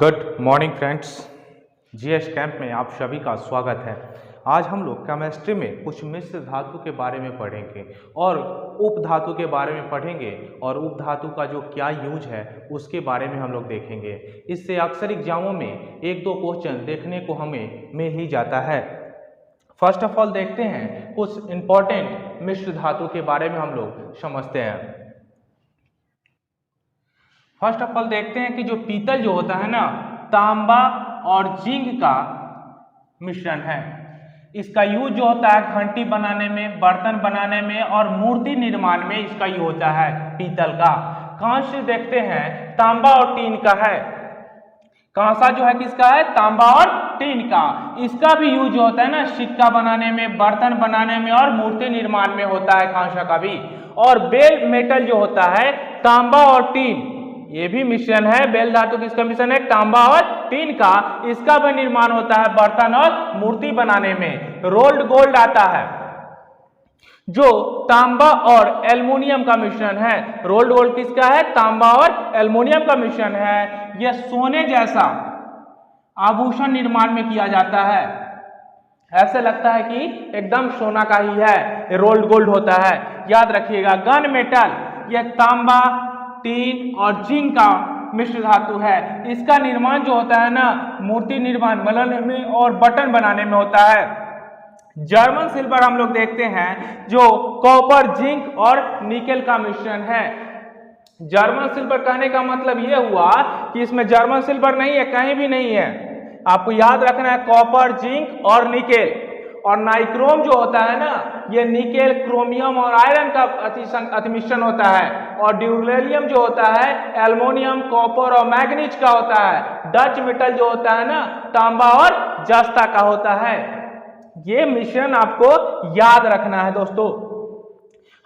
Good morning friends, GS camp में आप सभी का स्वागत है। आज हम लोग केमिस्ट्री में कुछ मिश्र धातु के बारे में पढ़ेंगे और उप धातु के बारे में पढ़ेंगे और उप धातु का जो क्या यूज है उसके बारे में हम लोग देखेंगे। इससे अक्सर एग्जामों में एक दो क्वेश्चन देखने को हमें मिल ही जाता है। फर्स्ट ऑफ ऑल देखते हैं कुछ इंपॉर्टेंट मिश्र धातु के बारे में हम लोग समझते हैं। फर्स्ट ऑफ ऑल देखते हैं कि जो पीतल जो होता है ना, तांबा और जिंक का मिश्रण है। इसका यूज जो होता है घंटी बनाने में, बर्तन बनाने में और मूर्ति निर्माण में इसका यूज होता है पीतल का। कांस्य देखते हैं तांबा और टीन का है। कांसा जो है किसका है? तांबा और टीन का। इसका भी यूज होता है ना सिक्का बनाने में, बर्तन बनाने में और मूर्ति निर्माण में होता है कांसा का भी। और बेल मेटल जो होता है तांबा और टीन, ये भी मिश्रण है। बेल धातु किसका मिश्रण है? तांबा और टीन का। इसका भी निर्माण होता है बर्तन और मूर्ति बनाने में। रोल्ड गोल्ड आता है जो तांबा और एल्युमिनियम का मिश्रण है। रोल्ड गोल्ड किसका है? तांबा और एल्युमिनियम का मिश्रण है। यह सोने जैसा आभूषण निर्माण में किया जाता है। ऐसे लगता है कि एकदम सोना का ही है, रोल्ड गोल्ड होता है, याद रखिएगा। गन मेटल, यह तांबा, टीन और जिंक का मिश्र धातु है। इसका निर्माण जो होता है ना मूर्ति निर्माण बनाने में और बटन बनाने में होता है। जर्मन सिल्वर हम लोग देखते हैं जो कॉपर, जिंक और निकेल का मिश्रण है। जर्मन सिल्वर कहने का मतलब यह हुआ कि इसमें जर्मन सिल्वर नहीं है, कहीं भी नहीं है। आपको याद रखना है कॉपर, जिंक और निकेल। और नाइक्रोम जो होता है ना, ये निकेल, क्रोमियम और आयरन का अतिमिश्रण होता है। और ड्यूरेलियम जो होता है एल्युमिनियम, कॉपर और मैग्नीज का होता है। डच मेटल जो होता है ना तांबा और जस्ता का होता है। ये मिश्रण आपको याद रखना है दोस्तों।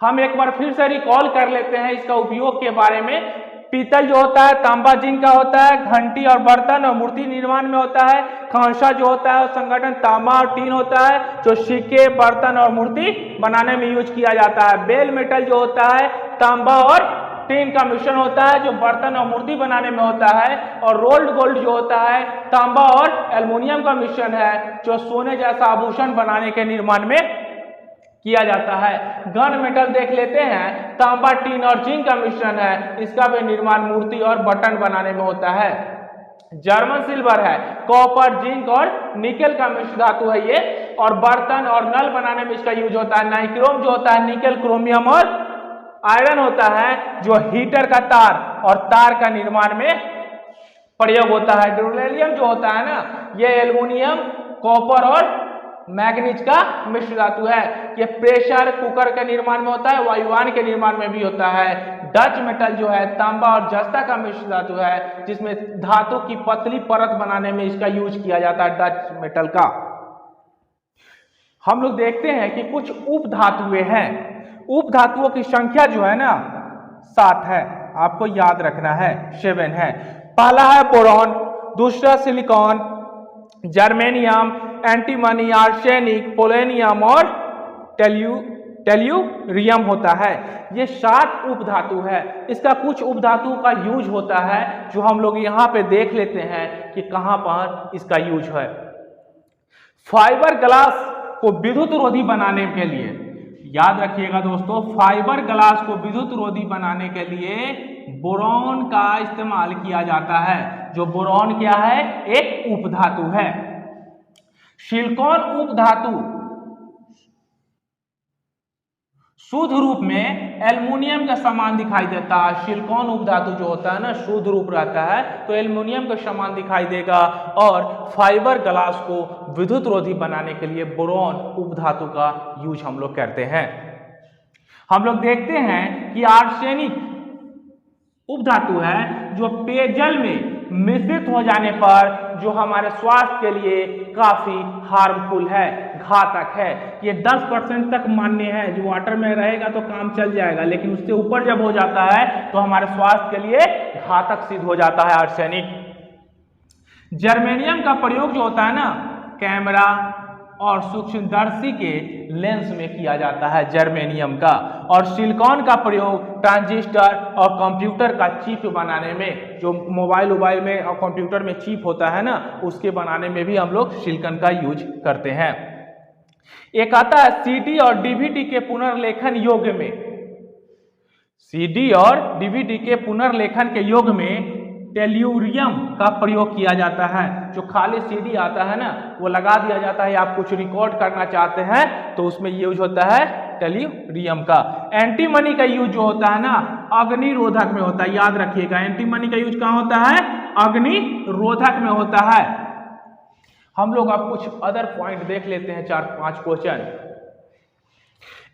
हम एक बार फिर से रिकॉल कर लेते हैं इसका उपयोग के बारे में। पीतल जो होता है तांबा जिंक का होता है, घंटी और बर्तन और मूर्ति निर्माण में होता है। कांसा जो होता है संगठन तांबा और टीन होता है जो सिक्के, बर्तन और मूर्ति बनाने में यूज किया जाता है। बेल मेटल जो होता है तांबा और टीन का मिश्रण होता है जो बर्तन और मूर्ति बनाने में होता है। और रोल्ड गोल्ड जो होता है तांबा और एल्युमिनियम का मिश्रण है जो सोने जैसा आभूषण बनाने के निर्माण में किया जाता है। गन मेटल देख लेते हैं, तांबा, टीन और जिंक का मिश्रण है। इसका भी निर्माण मूर्ति और बटन बनाने में होता है। जर्मन सिल्वर है कॉपर, जिंक और निकेल का मिश्र धातु है ये। और बर्तन और नल बनाने में इसका यूज होता है। नाइक्रोम जो होता है निकेल, क्रोमियम और आयरन होता है जो हीटर का तार और तार का निर्माण में प्रयोग होता है। ड्यूरेलियम जो होता है ना, ये एल्युमिनियम, कॉपर और मैग्नीज का मिश्र धातु है। ये प्रेशर कुकर के निर्माण में होता है, वायुयान के निर्माण में भी होता है। डच मेटल जो है तांबा और जस्ता का मिश्र धातु है जिसमें धातु की पतली परत बनाने में इसका यूज किया जाता है डच मेटल का। हम लोग देखते हैं कि कुछ उप धातुएं हैं। उप धातुओं की संख्या जो है ना 7 है, आपको याद रखना है, 7 है। पहला है बोरॉन, दूसरा silicon, germanium, antimony, arsenic, polonium और टेल्यूरियम होता है। ये 7 उप धातु है। इसका कुछ उप धातु का यूज होता है जो हम लोग यहाँ पे देख लेते हैं कि कहाँ पर इसका यूज है। फाइबर ग्लास को विद्युत रोधी बनाने के लिए, याद रखिएगा दोस्तों, फाइबर ग्लास को विद्युत रोधी बनाने के लिए बोरॉन का इस्तेमाल किया जाता है। जो बोरॉन क्या है? एक उप धातु है। सिलिकॉन उप धातु शुद्ध रूप में एल्युमिनियम का समान दिखाई देता है। सिलिकॉन उप धातु जो होता है ना शुद्ध रूप रहता है तो एल्युमिनियम का समान दिखाई देगा। और फाइबर ग्लास को विद्युत रोधी बनाने के लिए बोरॉन उप धातु का यूज हम लोग करते हैं। हम लोग देखते हैं कि आर्सेनिक उप धातु है जो पेयजल में मिश्रित हो जाने पर जो हमारे स्वास्थ्य के लिए काफी हार्मफुल है, घातक है। ये 10% तक मान्य है, जो वाटर में रहेगा तो काम चल जाएगा, लेकिन उससे ऊपर जब हो जाता है तो हमारे स्वास्थ्य के लिए घातक सिद्ध हो जाता है आर्सेनिक। जर्मेनियम का प्रयोग जो होता है ना कैमरा, और सूक्ष्मदर्शी के लेंस में किया जाता है जर्मेनियम का। और सिलिकॉन का प्रयोग ट्रांजिस्टर और कंप्यूटर का चिप बनाने में, जो मोबाइल में और कंप्यूटर में चिप होता है ना, उसके बनाने में भी हम लोग सिलिकॉन का यूज करते हैं। एक आता है सीडी और डीवीडी के पुनर्लेखन युग में। सीडी और डीवीडी के पुनर्लेखन के युग में टेल्यूरियम का प्रयोग किया जाता है। जो खाली सीडी आता है ना, वो लगा दिया जाता है, आप कुछ रिकॉर्ड करना चाहते हैं तो उसमें यूज होता है टेल्यूरियम का। एंटीमनी का यूज जो होता है ना, अग्निरोधक में होता है, याद रखिएगा। एंटीमनी का यूज कहाँ होता है? अग्निरोधक में होता है। हम लोग अब कुछ अदर पॉइंट देख लेते हैं, 4-5 क्वेश्चन।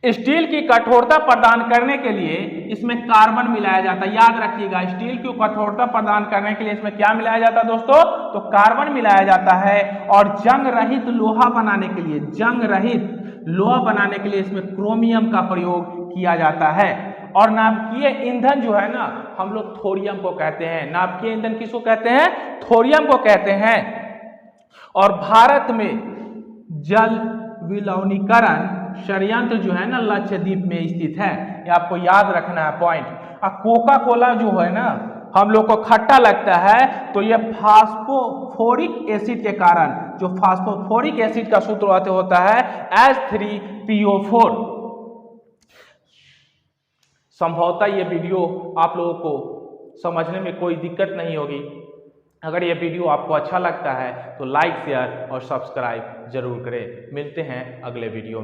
स्टील की कठोरता प्रदान करने के लिए इसमें कार्बन मिलाया जाता है। याद रखिएगा, स्टील की कठोरता प्रदान करने के लिए इसमें क्या मिलाया जाता है दोस्तों? तो कार्बन मिलाया जाता है। और जंग रहित लोहा बनाने के लिए, जंग रहित लोहा बनाने के लिए इसमें क्रोमियम का प्रयोग किया जाता है। और नाभिकीय ईंधन जो है ना, हम लोग थोरियम को कहते हैं। नाभिकीय ईंधन किसको कहते हैं? थोरियम को कहते हैं। और भारत में जल विलवणीकरण संयंत्र जो है ना, लक्षद्वीप में स्थित है। ये आपको याद रखना है पॉइंट। कोका कोला जो है ना, हम लोग को खट्टा लगता है तो ये फास्फोफोरिक एसिड के कारण, जो फास्फोफोरिक एसिड का सूत्र होता है H3PO4। संभवतः ये वीडियो आप लोगों को समझने में कोई दिक्कत नहीं होगी। अगर ये वीडियो आपको अच्छा लगता है तो लाइक, शेयर और सब्सक्राइब जरूर करें। मिलते हैं अगले वीडियो में।